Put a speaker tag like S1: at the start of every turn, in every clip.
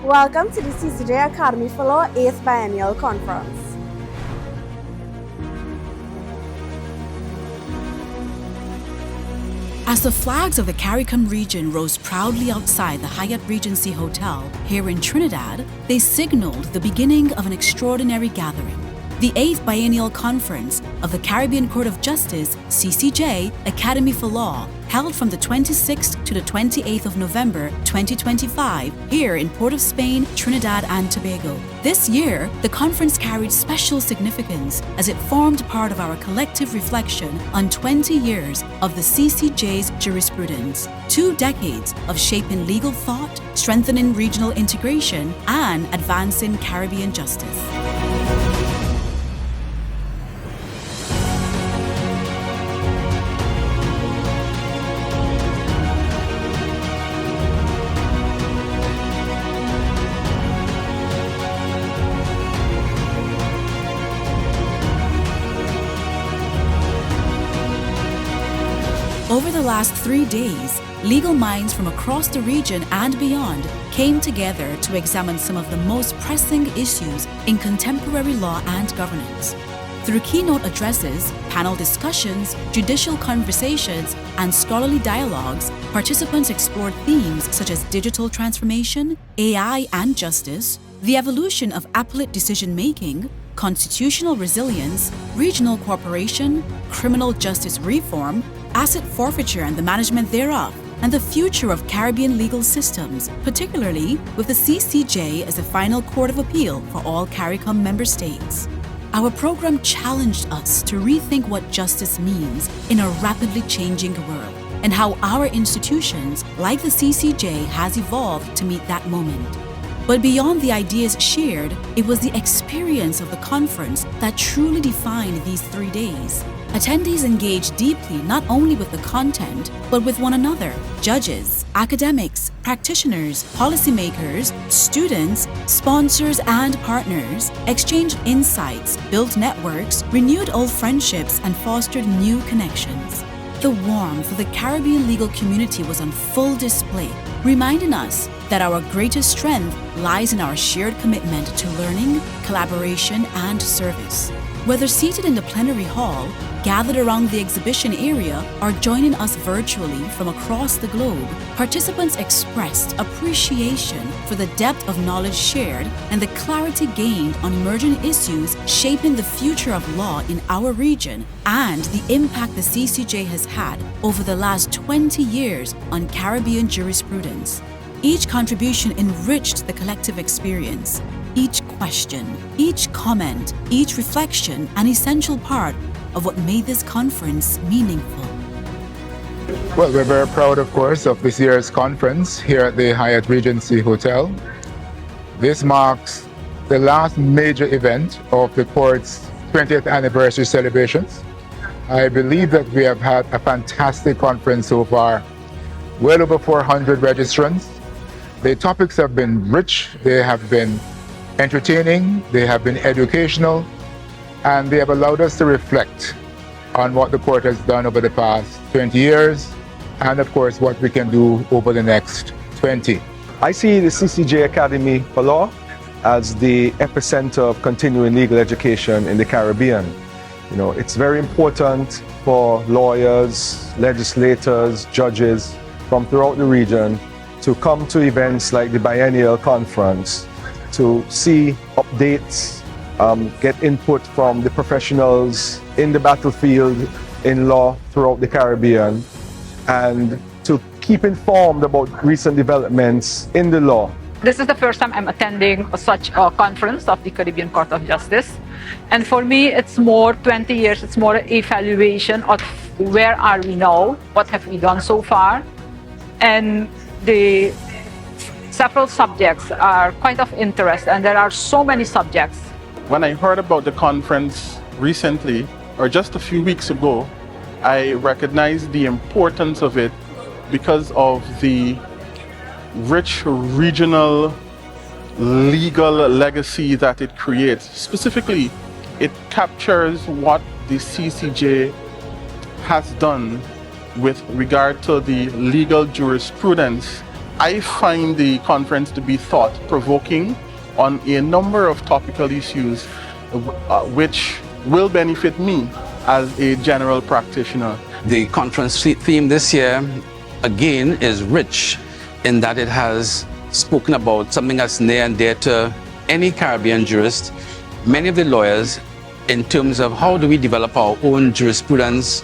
S1: Welcome to the CCJ Academy for Law 8th Biennial Conference.
S2: As the flags of the Caribbean region rose proudly outside the Hyatt Regency Hotel here in Trinidad, they signaled the beginning of an extraordinary gathering. The 8th Biennial Conference of the Caribbean Court of Justice, CCJ Academy for Law, held from the 26th to the 28th of November 2025 here in Port of Spain, Trinidad and Tobago. This year, the conference carried special significance as it formed part of our collective reflection on 20 years of the CCJ's jurisprudence, 2 decades of shaping legal thought, strengthening regional integration, and advancing Caribbean justice. Over the last 3 days, legal minds from across the region and beyond came together to examine some of the most pressing issues in contemporary law and governance. Through keynote addresses, panel discussions, judicial conversations, and scholarly dialogues, participants explored themes such as digital transformation, AI and justice, the evolution of appellate decision-making, constitutional resilience, regional cooperation, criminal justice reform, asset forfeiture and the management thereof, and the future of Caribbean legal systems, particularly with the CCJ as the final court of appeal for all CARICOM member states. Our program challenged us to rethink what justice means in a rapidly changing world, and how our institutions, like the CCJ, has evolved to meet that moment. But beyond the ideas shared, it was the experience of the conference that truly defined these 3 days. Attendees engaged deeply not only with the content, but with one another. Judges, academics, practitioners, policymakers, students, sponsors, and partners exchanged insights, built networks, renewed old friendships, and fostered new connections. The warmth of the Caribbean legal community was on full display, reminding us that our greatest strength lies in our shared commitment to learning, collaboration, and service. Whether seated in the plenary hall, gathered around the exhibition area, or joining us virtually from across the globe, participants expressed appreciation for the depth of knowledge shared and the clarity gained on emerging issues shaping the future of law in our region and the impact the CCJ has had over the last 20 years on Caribbean jurisprudence. Each contribution enriched the collective experience. Each question, each comment, each reflection, an essential part of what made this conference meaningful.
S3: Well, we're very proud, of course, of this year's conference here at the Hyatt Regency Hotel. This marks the last major event of the court's 20th anniversary celebrations. I believe that we have had a fantastic conference so far. Well over 400 registrants. The topics have been rich, they have been entertaining, they have been educational, and they have allowed us to reflect on what the court has done over the past 20 years, and of course what we can do over the next 20.
S4: I see the CCJ Academy for Law as the epicenter of continuing legal education in the Caribbean. It's very important for lawyers, legislators, judges from throughout the region to come to events like the Biennial Conference to see updates, get input from the professionals in the battlefield in law throughout the Caribbean, and to keep informed about recent developments in the law.
S5: This is the first time I'm attending such a conference of the Caribbean Court of Justice. And for me, it's more 20 years, it's more an evaluation of where are we now, what have we done so far, and the several subjects are quite of interest, and there are so many subjects.
S6: When I heard about the conference recently, or just a few weeks ago, I recognized the importance of it because of the rich regional legal legacy that it creates. Specifically, it captures what the CCJ has done with regard to the legal jurisprudence I find the conference to be thought-provoking on a number of topical issues which will benefit me as a general practitioner.
S7: The conference theme this year, again, is rich in that it has spoken about something that's near and dear to any Caribbean jurist, many of the lawyers, in terms of how do we develop our own jurisprudence,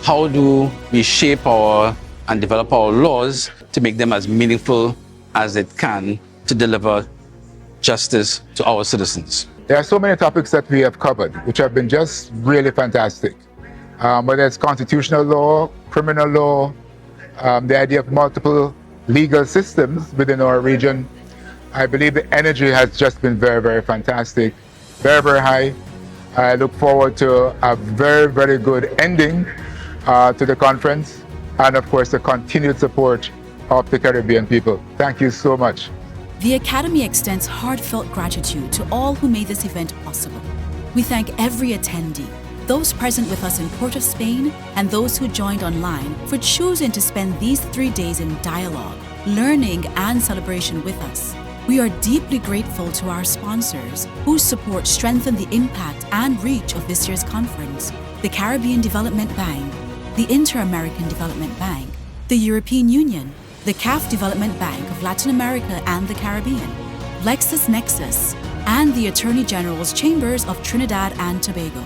S7: how do we shape and develop our laws to make them as meaningful as it can to deliver justice to our citizens.
S3: There are so many topics that we have covered, which have been just really fantastic. Whether it's constitutional law, criminal law, the idea of multiple legal systems within our region. I believe the energy has just been very, very fantastic, very, very high. I look forward to a very, very good ending to the conference, and of course the continued support of the Caribbean people. Thank you so much.
S2: The Academy extends heartfelt gratitude to all who made this event possible. We thank every attendee, those present with us in Port of Spain, and those who joined online for choosing to spend these 3 days in dialogue, learning, and celebration with us. We are deeply grateful to our sponsors, whose support strengthened the impact and reach of this year's conference: the Caribbean Development Bank, the Inter-American Development Bank, the European Union, the CAF Development Bank of Latin America and the Caribbean, LexisNexis, and the Attorney General's Chambers of Trinidad and Tobago.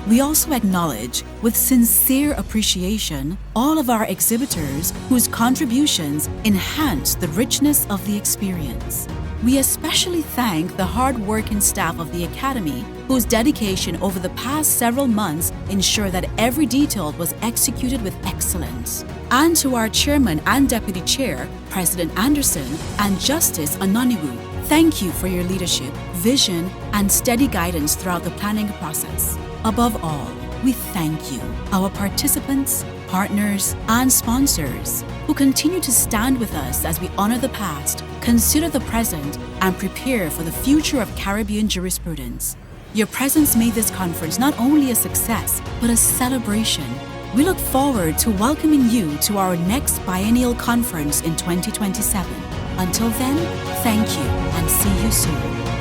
S2: We also acknowledge, with sincere appreciation, all of our exhibitors whose contributions enhance the richness of the experience. We especially thank the hard-working staff of the Academy, whose dedication over the past several months ensured that every detail was executed with excellence. And to our Chairman and Deputy Chair, President Anderson, and Justice Anoniwu, thank you for your leadership, vision, and steady guidance throughout the planning process. Above all, we thank you, our participants, partners, and sponsors, who continue to stand with us as we honor the past, consider the present, and prepare for the future of Caribbean jurisprudence. Your presence made this conference not only a success, but a celebration. We look forward to welcoming you to our next Biennial Conference in 2027. Until then, thank you and see you soon.